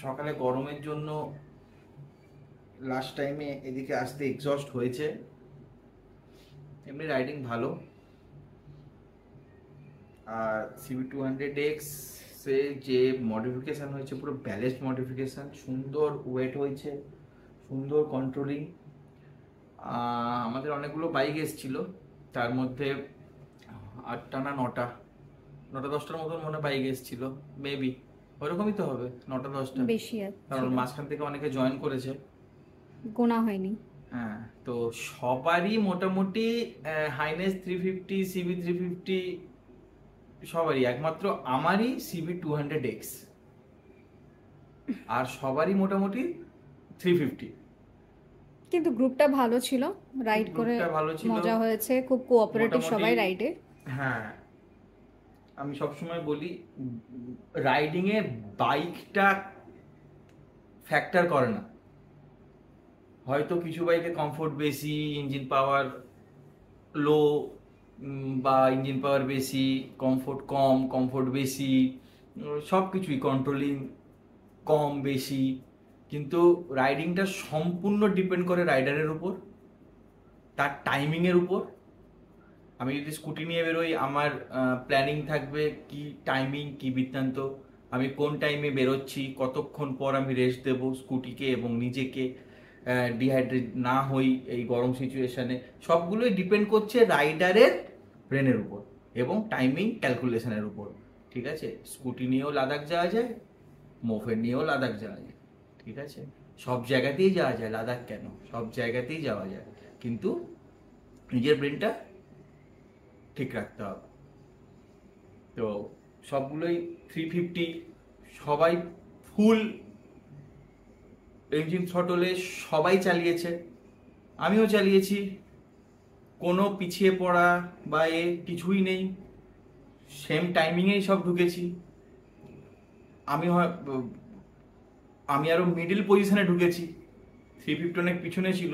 সকালে গরমের জন্য লাস্ট টাইমে এদিকে আসতে এক্সস্ট হয়েছে। এমনি রাইডিং ভালো। আর CB200X সে যে মডিফিকেশান হয়েছে পুরো ব্যালেন্সড মডিফিকেশান, সুন্দর ওয়েট হয়েছে, সুন্দর কন্ট্রোলিং। আমাদের অনেকগুলো বাইক এসেছিল, তার মধ্যে 8টা না 9টা 10টার মতন মনে বাইক এসেছিল, মেবি ওরকমই তো হবে, 9টা 10টা বেশি কারণ মাঝখান থেকে অনেকে জয়েন করেছে, গোনা হয়নি। হ্যাঁ। তো সবারই মোটামুটি হাইনেস 350, CB350 সবারই, একমাত্র আমারই CB200X, আর সবারই মোটামুটি 350। কিন্তু গ্রুপটা ভালো ছিল, রাইড করে গ্রুপটা ভালো ছিল, মজা হয়েছে, খুব কোঅপারেটিভ মোটামুটি সবাই রাইডে। হ্যাঁ, আমি সবসময় বলি রাইডিং এ বাইকটা ফ্যাক্টর করে না। হয়তো কিছু বাইকে কমফোর্ট বেশি, ইঞ্জিন পাওয়ার লো, বা ইঞ্জিন পাওয়ার বেশি, কমফোর্ট কম, কমফোর্ট বেশি, সব কিছুই কন্ট্রোলিং কম বেশি, কিন্তু রাইডিংটা সম্পূর্ণ ডিপেন্ড করে রাইডারের উপর, তার টাইমিংয়ের উপর। আমি যদি স্কুটি নিয়ে বেরোই, আমার প্ল্যানিং থাকবে কি টাইমিং, কি বৃত্তান্ত, আমি কোন টাইমে বেরোচ্ছি, কতক্ষণ পর আমি রেস্ট দেবো স্কুটিকে এবং নিজেকে, ডিহাইড্রেট না হই এই গরম সিচুয়েশানে। সবগুলোই ডিপেন্ড করছে রাইডারের ব্রেনের উপর এবং টাইমিং ক্যালকুলেশনের উপর, ঠিক আছে? স্কুটি নিয়েও লাদাখ যাওয়া যায়, মোফেড নিয়েও লাদাখ যাওয়া যায়, ঠিক আছে? সব জায়গাতেই যাওয়া যায়, লাদাখ কেন, সব জায়গাতেই যাওয়া যায়, কিন্তু নিজের ব্রেনটা ঠিক রাখতে হবে। তো সবগুলোই 350, সবাই ফুল ইঞ্জিন থ্রটলে সবাই চালিয়েছে, আমিও চালিয়েছি, কোনো পিছিয়ে পড়া বা কিছুই নেই, সেম টাইমিংয়েই সব ঢুকেছি। আমি আরো মিডিল পজিশনে ঢুকেছি, 350 অনেক পিছনে ছিল।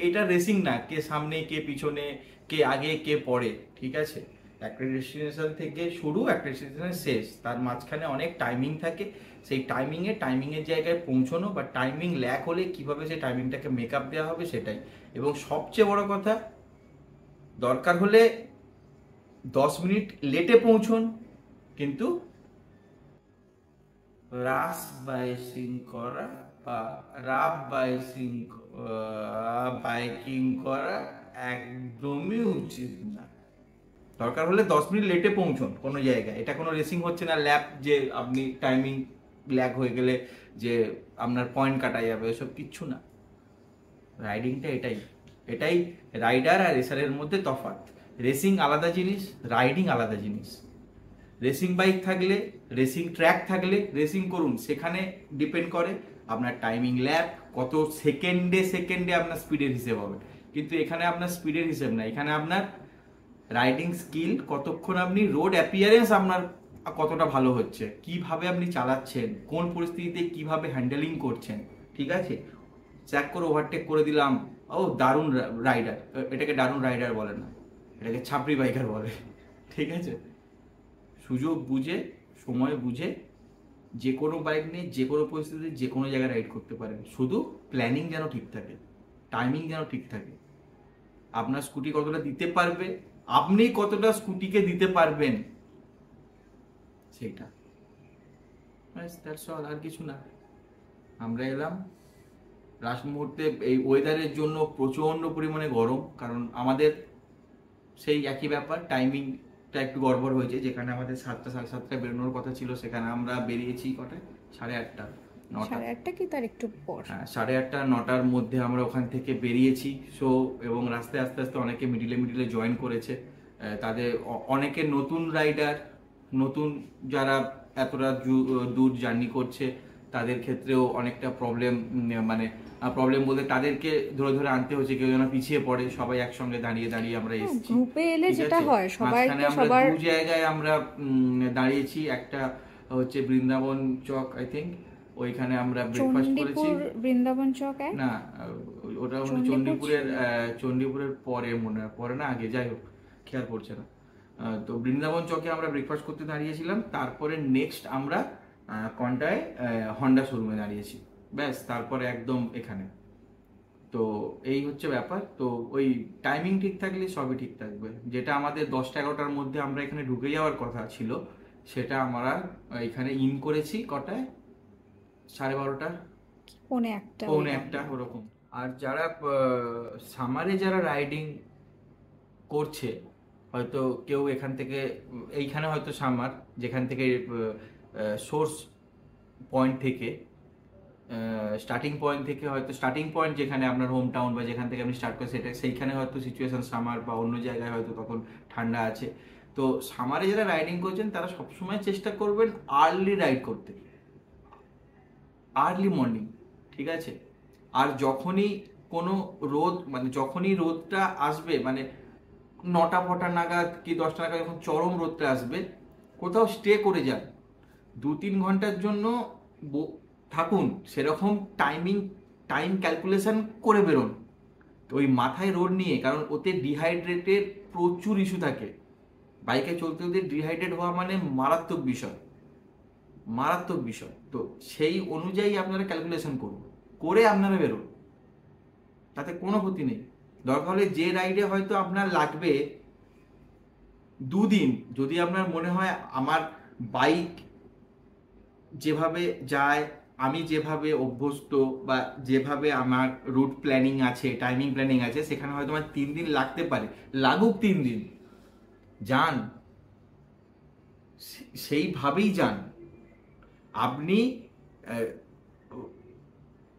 এটা রেসিং না, কে সামনে কে পিছনে, কে আগে কে পরে, ঠিক আছে? একটা ডেস্টিনেশন থেকে শুরু, একটা ডেস্টিনেশন শেষ, তার মাঝখানে অনেক টাইমিং থাকে। সেই টাইমিংয়ের জায়গায় পৌঁছানো বা টাইমিং ল্যাক হলে কিভাবে সেই টাইমিংটাকে মেকআপ দেওয়া হবে, সেটাই। এবং সবচেয়ে বড় কথা, দরকার হলে 10 মিনিট লেটে পৌঁছন, কিন্তু রাস বাইকিং করা বা বাইকিং করা একদমই উচিত না। দরকার হলে 10 মিনিট লেটে পৌঁছন কোনো জায়গায়, এটা কোনো রেসিং হচ্ছে না ল্যাপ যে আপনি টাইমিং ল্যাগ হয়ে গেলে যে আপনার পয়েন্ট কাটা যাবে, এসব কিচ্ছু না। রাইডিংটা এটাই রাইডার আর রেসারের মধ্যে তফাৎ। রেসিং আলাদা জিনিস, রাইডিং আলাদা জিনিস। রেসিং বাইক থাকলে, রেসিং ট্র্যাক থাকলে রেসিং করুন, সেখানে ডিপেন্ড করে আপনার টাইমিং ল্যাপ, কত সেকেন্ডে আপনার স্পিডের হিসেব হবে। কিন্তু এখানে আপনার স্পিডের হিসেব না, এখানে আপনার রাইডিং স্কিল, কতক্ষণ আপনি রোড অ্যাপিয়ারেন্স আপনার কতটা ভালো হচ্ছে, কিভাবে আপনি চালাচ্ছেন, কোন পরিস্থিতিতে কিভাবে হ্যান্ডেলিং করছেন, ঠিক আছে? চেক করে ওভারটেক করে দিলাম, ও দারুণ রাইডার, এটাকে দারুণ রাইডার বলে না, এটাকে ছাপড়ি বাইকার বলে, ঠিক আছে? সুযোগ বুঝে, সময় বুঝে যে কোনো বাইক নিয়ে যে কোনো পরিস্থিতিতে যে কোনো জায়গায় রাইড করতে পারেন, শুধু প্ল্যানিং যেন ঠিক থাকে, টাইমিং যেন ঠিক থাকে। আপনার স্কুটি কতটা দিতে পারবে, আপনি কতটা স্কুটিকে দিতে পারবেন, সেইটা, দ্যাটস অল, আর কিছু না। আমরা এলাম লাস্ট মুহূর্তে, এই ওয়েদারের জন্য প্রচণ্ড পরিমাণে গরম, কারণ আমাদের সেই একই ব্যাপার, টাইমিংটা একটু গড়বড় হয়েছে। যেখানে আমাদের 7টা 7:30 বেরোনোর কথা ছিল, সেখানে আমরা বেরিয়েছি কটায়, 8:30 9টা, 8:30 কি তার একটু পর। হ্যাঁ 8:30 9টার মধ্যে আমরা ওখান থেকে বেরিয়েছি। সো এবং রাস্তায় আস্তে আস্তে অনেকে মিডিলে জয়েন করেছে। তাদের অনেকে নতুন রাইডার, নতুন যারা এতটা দূর জার্নি করছে, তাদের ক্ষেত্রেও অনেকটা প্রবলেম, মানে প্রবলেম বলতে তাদেরকে ধরে ধরে আনতে হচ্ছে, কেউ যেন পিছিয়ে পড়ে। সবাই একসঙ্গে দাঁড়িয়ে আমরা এসেছি গ্রুপে এলে ঠিক যেটা আছে? হয় সবাইকে মাঝখানে আমরা সবার দু জায়গায় আমরা দাঁড়িয়েছি, একটা হচ্ছে বৃন্দাবন চক, আই থিঙ্ক ওইখানে আমরা ব্রেকফাস্ট করেছি। বৃন্দাবন চক না, ওটা মানে চণ্ডীপুরের পরে মনে হয়, পরে না আগে, যাই হোক খেয়াল পড়ছে না। তো বৃন্দাবন চকে আমরা ব্রেকফাস্ট করতে দাঁড়িয়েছিলাম। তারপরে নেক্সট আমরা কোনটায় হন্ডা শোরুমে দাঁড়িয়েছি, ব্যাস তারপরে একদম এখানে। তো এই হচ্ছে ব্যাপার। তো ওই টাইমিং ঠিক থাকলে সবই ঠিক থাকবে। যেটা আমাদের 10টা-11টার মধ্যে আমরা এখানে ঢুকে যাওয়ার কথা ছিল, সেটা আমরা এখানে ইন করেছি কটায়, 12:30, পৌনে একটা পৌনে ওইরকম। একটা ওরকম। আর যারা সামারে যারা রাইডিং করছে, হয়তো কেউ এখান থেকে এইখানে হয়তো সামার, যেখান থেকে সোর্স পয়েন্ট থেকে, স্টার্টিং পয়েন্ট থেকে, হয়তো স্টার্টিং পয়েন্ট যেখানে আপনার হোম টাউন বা যেখান থেকে আপনি স্টার্ট করেন সেটা, সেইখানে হয়তো সিচুয়েশন সামার, বা অন্য জায়গায় হয়তো তখন ঠান্ডা আছে। তো সামারে যারা রাইডিং করছেন তারা সবসময় চেষ্টা করবেন আর্লি রাইড করতে, আর্লি মর্নিং, ঠিক আছে? আর যখনই কোনো রোদ, মানে যখনই রোদটা আসবে, মানে 9টা-10টা নাগাদ কি 10টা নাগাদ যখন চরম রোদটা আসবে, কোথাও স্টে করে যান, 2-3 ঘন্টার জন্য থাকুন, সেরকম টাইম ক্যালকুলেশন করে বেরোন। তো ওই মাথায় রোদ নিয়ে, কারণ ওতে ডিহাইড্রেটের প্রচুর ইস্যু থাকে। বাইকে চলতে চলতে ডিহাইড্রেট হওয়া মানে মারাত্মক বিষয়, মারাত্মক বিষয়। তো সেই অনুযায়ী আপনারা ক্যালকুলেশন করুন, করে আপনারা বেরোন, তাতে কোনো ক্ষতি নেই। দরকার হলে যে রাইডে হয়তো আপনার লাগবে 2 দিন, যদি আপনার মনে হয় আমার বাইক যেভাবে যায়, আমি যেভাবে অভ্যস্ত, বা যেভাবে আমার রুট প্ল্যানিং আছে, টাইমিং প্ল্যানিং আছে, সেখানে হয়তো আমার 3 দিন লাগতে পারে, লাগুক 3 দিন, যান, সেইভাবেই যান। আপনি আহ,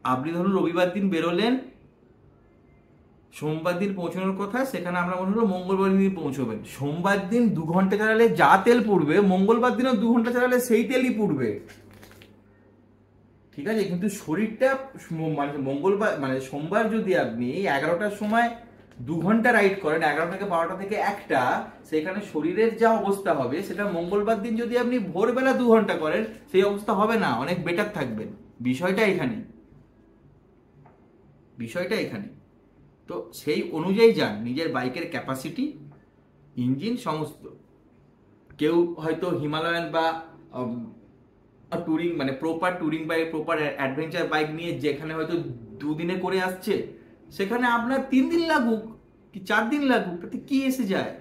আপনি ধরুন রবিবার দিন বেরোলেন, সোমবার দিন পৌঁছানোর কথা, সেখানে আমরা মনে হলো মঙ্গলবার দিন পৌঁছবেন। সোমবার দিন 2 ঘন্টা চালালে যা তেল পুড়বে, মঙ্গলবার দিনও 2 ঘন্টা চালালে সেই তেলই পুড়বে, ঠিক আছে? কিন্তু শরীরটা মানে মঙ্গলবার, মানে সোমবার যদি আপনি 11টার সময় 2 ঘন্টা রাইড করেন, 11টা থেকে 12টা থেকে 1টা, সেখানে শরীরের যা অবস্থা হবে, সেটা মঙ্গলবার দিন যদি আপনি ভোরবেলা 2 ঘন্টা করেন, সেই অবস্থা হবে না, অনেক বেটার থাকবেন। বিষয়টা এখানে, বিষয়টা এখানে। তো সেই অনুযায়ী যান, নিজের বাইকের ক্যাপাসিটি, ইঞ্জিন, সমস্ত। কেউ হয়তো হিমালয়ান বা টুরিং, মানে proper touring bike, proper adventure bike নিয়ে যেখানে হয়তো 2 দিনে করে আসছে, সেখানে আপনার 3 দিন লাগুক কি 4 দিন লাগুক, তাতে কি এসে যায়,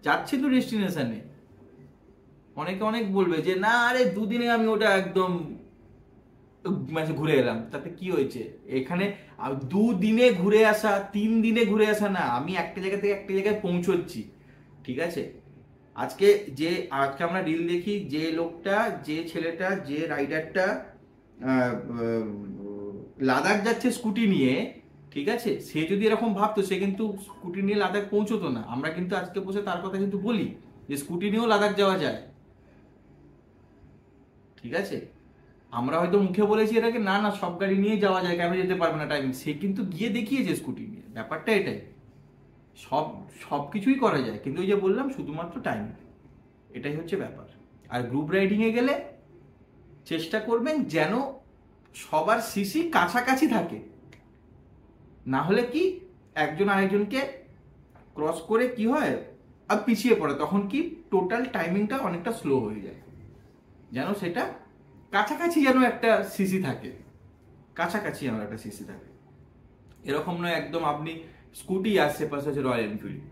যাচ্ছে তো ডেস্টিনেশনে। অনেকে অনেক বলবে যে না আরে 2 দিনে আমি ওটা একদম মানে ঘুরে এলাম, তাতে কি হয়েছে? এখানে 2 দিনে ঘুরে আসা, 3 দিনে ঘুরে আসা না, আমি একটা জায়গা থেকে একটা জায়গায় পৌঁছচ্ছি, ঠিক আছে? আজকে আমরা রিল দেখি, যে লোকটা, যে ছেলেটা, যে রাইডারটা লাদাখ যাচ্ছে স্কুটি নিয়ে, ঠিক আছে, সে যদি এরকম ভাবতো, সে কিন্তু স্কুটি নিয়ে লাদাখ পৌঁছতো না। আমরা কিন্তু আজকে বসে তার কথা কিন্তু বলি যে স্কুটি নিয়েও লাদাখ যাওয়া যায়, ঠিক আছে? আমরা হয়তো মুখে বলেছি এটাকে, না না সব গাড়ি নিয়ে যাওয়া যায়, কেন যেতে পারবে না টাইমিং, সে কিন্তু গিয়ে দেখিয়েছে স্কুটি নিয়ে। ব্যাপারটা এটাই, সব সব কিছুই করা যায়, কিন্তু ওই যে বললাম শুধুমাত্র টাইম, এটাই হচ্ছে ব্যাপার। আর গ্রুপ রাইডিংয়ে গেলে চেষ্টা করবেন যেন সবার সিসি কাছাকাছি থাকে, না হলে কি একজন আরেকজনকে ক্রস করে কি হয়, আর পিছিয়ে পড়ে, তখন কি টোটাল টাইমিংটা অনেকটা স্লো হয়ে যায়। যেন সেটা কাছাকাছি যেন একটা সিসি থাকে, কাছাকাছি যেন একটা সিসি থাকে। এরকম নয় একদম আপনি স্কুটি আসছে পাশে আছে রয়্যাল এনফিল্ড,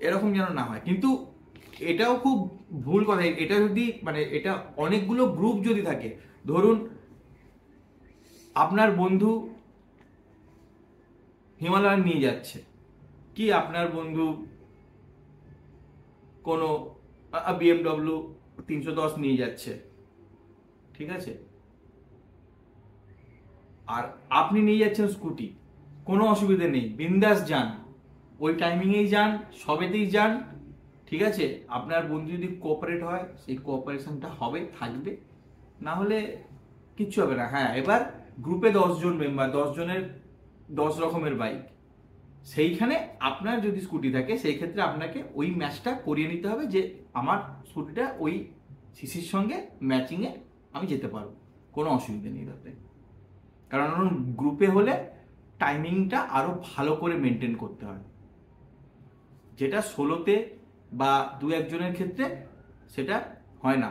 এরকম যেন না হয়। কিন্তু এটাও খুব ভুল কথা, এটা যদি মানে এটা অনেকগুলো গ্রুপ যদি থাকে, ধরুন আপনার বন্ধু হিমালয়ান নিয়ে যাচ্ছে, কি আপনার বন্ধু কোনো BMW 310 নিয়ে যাচ্ছে, ঠিক আছে, আর আপনি নিয়ে যাচ্ছেন স্কুটি, কোনো অসুবিধা নেই, বিন্দাস যান, ওই টাইমিংয়েই যান, সবেতেই যান, ঠিক আছে? আপনার বন্ধু যদি কোঅপারেট হয়, সেই কোঅপারেশনটা হবে, থাকবে, না হলে কিচ্ছু হবে না। হ্যাঁ, এবার গ্রুপে 10 জন মেম্বার, 10 জনের 10 রকমের বাইক, সেইখানে আপনার যদি স্কুটি থাকে, সেই ক্ষেত্রে আপনাকে ওই ম্যাচটা করিয়ে নিতে হবে যে আমার স্কুটিটা ওই সিসির সঙ্গে ম্যাচিংয়ে আমি যেতে পারবো, কোনো অসুবিধা নেই তাতে। কারণ গ্রুপে হলে টাইমিংটা আরো ভালো করে মেনটেন করতে হয়, যেটা সোলোতে বা 2-1 জনের ক্ষেত্রে সেটা হয় না।